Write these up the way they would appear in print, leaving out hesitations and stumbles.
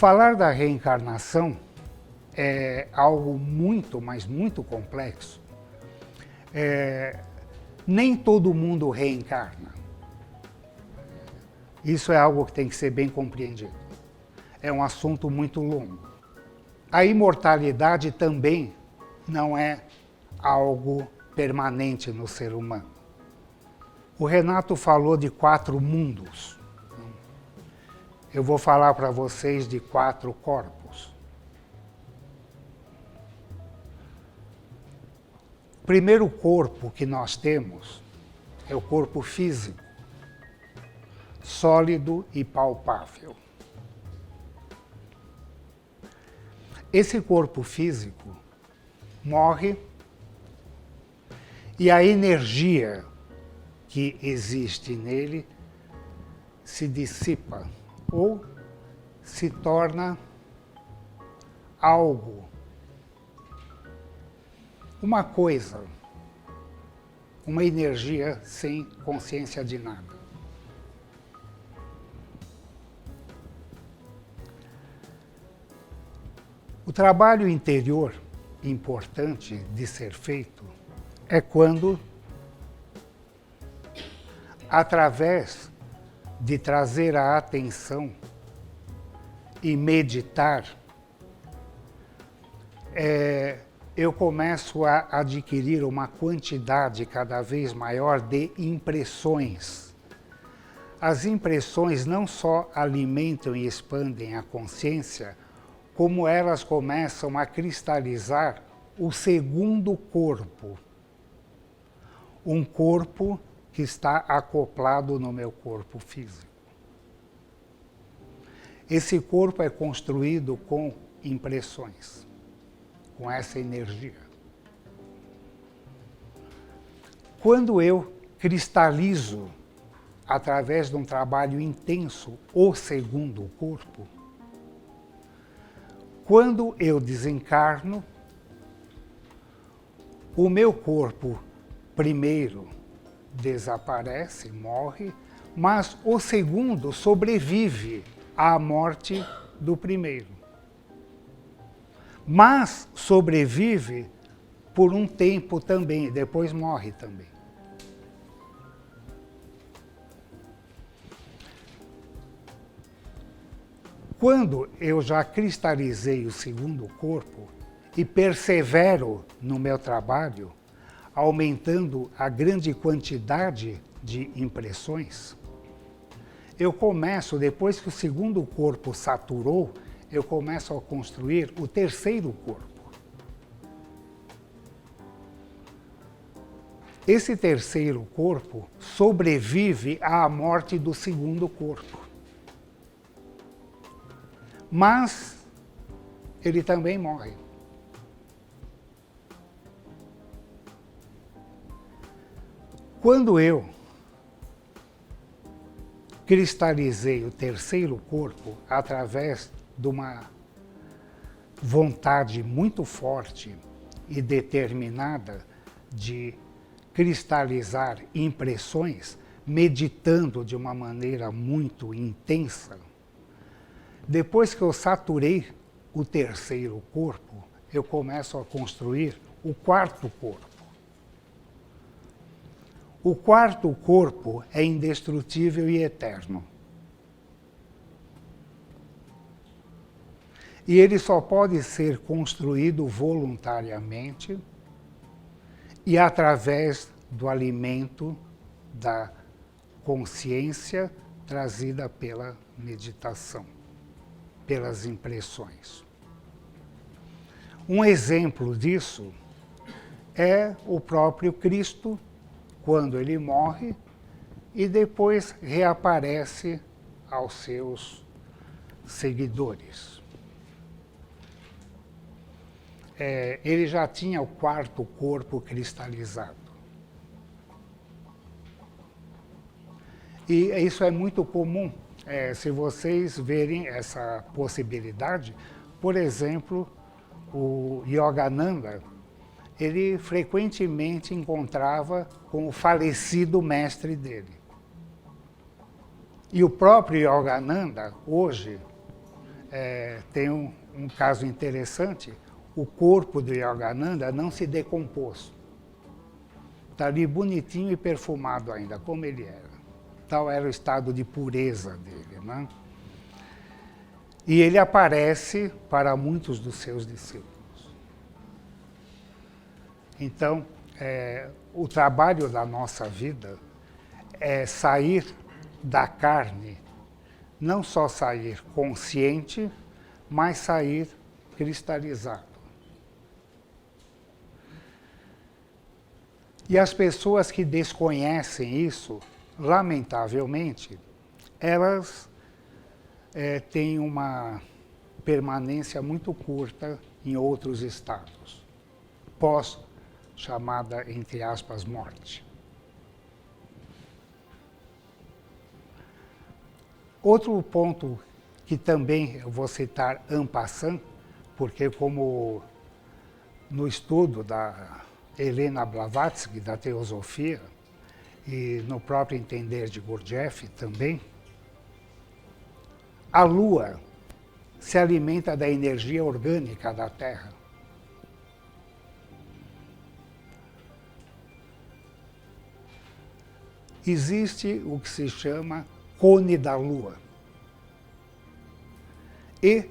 Falar da reencarnação é algo muito, mas muito complexo. Nem todo mundo reencarna. Isso é algo que tem que ser bem compreendido. É um assunto muito longo. A imortalidade também não é algo permanente no ser humano. O Renato falou de 4 mundos. Eu vou falar para vocês de 4 corpos. O primeiro corpo que nós temos é o corpo físico, sólido e palpável. Esse corpo físico morre e a energia que existe nele se dissipa ou se torna algo, uma coisa, uma energia sem consciência de nada. O trabalho interior importante de ser feito é quando, através de trazer a atenção e meditar, eu começo a adquirir uma quantidade cada vez maior de impressões. As impressões não só alimentam e expandem a consciência, como elas começam a cristalizar o segundo corpo. Um corpo que está acoplado no meu corpo físico. Esse corpo é construído com impressões, com essa energia. Quando eu cristalizo, através de um trabalho intenso, o segundo corpo, quando eu desencarno, o meu corpo primeiro desaparece, morre, mas o segundo sobrevive à morte do primeiro. Mas sobrevive por um tempo também, depois morre também. Quando eu já cristalizei o segundo corpo e persevero no meu trabalho, aumentando a grande quantidade de impressões, eu começo, depois que o segundo corpo saturou, eu começo a construir o terceiro corpo. Esse terceiro corpo sobrevive à morte do segundo corpo. Mas ele também morre. Quando eu cristalizei o terceiro corpo através de uma vontade muito forte e determinada de cristalizar impressões, meditando de uma maneira muito intensa, depois que eu saturei o terceiro corpo, eu começo a construir o quarto corpo. O quarto corpo é indestrutível e eterno. E ele só pode ser construído voluntariamente e através do alimento da consciência trazida pela meditação, pelas impressões. Um exemplo disso é o próprio Cristo, quando ele morre e depois reaparece aos seus seguidores. Ele já tinha o quarto corpo cristalizado. E isso é muito comum. Se vocês verem essa possibilidade, por exemplo, o Yogananda, ele frequentemente encontrava com o falecido mestre dele. E o próprio Yogananda, hoje, tem um caso interessante, o corpo do Yogananda não se decompôs. Está ali bonitinho e perfumado ainda, como ele era. Tal era o estado de pureza dele, né? E ele aparece para muitos dos seus discípulos. Então, o trabalho da nossa vida é sair da carne, não só sair consciente, mas sair cristalizado. E as pessoas que desconhecem isso, lamentavelmente, elas têm uma permanência muito curta em outros estados, pós chamada, entre aspas, morte. Outro ponto que também eu vou citar en passant, porque como no estudo da Helena Blavatsky, da teosofia, e no próprio entender de Gurdjieff também, a Lua se alimenta da energia orgânica da Terra. Existe o que se chama cone da Lua. E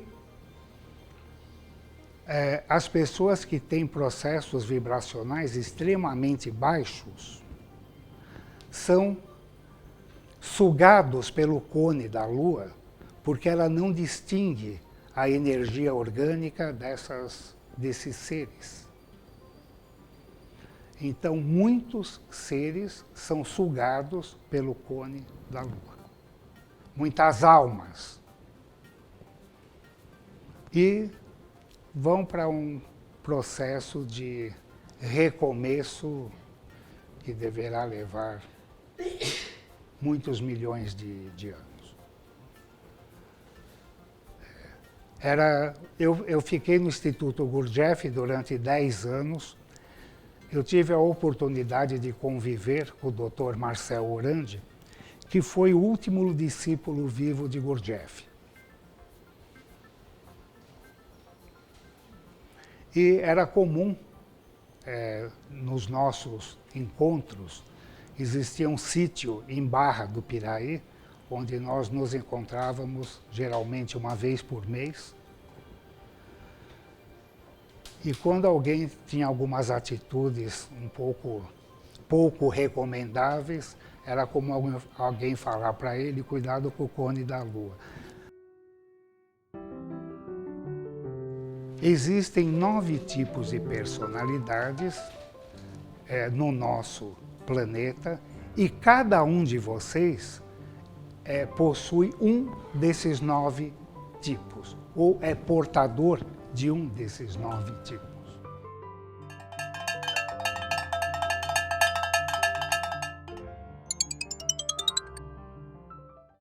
as pessoas que têm processos vibracionais extremamente baixos são sugados pelo cone da Lua, porque ela não distingue a energia orgânica desses seres. Então, muitos seres são sugados pelo cone da Lua. Muitas almas. E vão para um processo de recomeço que deverá levar muitos milhões de anos. Eu fiquei no Instituto Gurdjieff durante 10 anos. Eu tive a oportunidade de conviver com o Dr. Marcel Orandi, que foi o último discípulo vivo de Gurdjieff. E era comum, nos nossos encontros, existia um sítio em Barra do Piraí, onde nós nos encontrávamos geralmente uma vez por mês. E quando alguém tinha algumas atitudes um pouco recomendáveis, era como alguém falar para ele, cuidado com o cone da Lua. Existem 9 tipos de personalidades no nosso planeta e cada um de vocês possui um desses 9 tipos, ou é portador de um desses 9 tipos.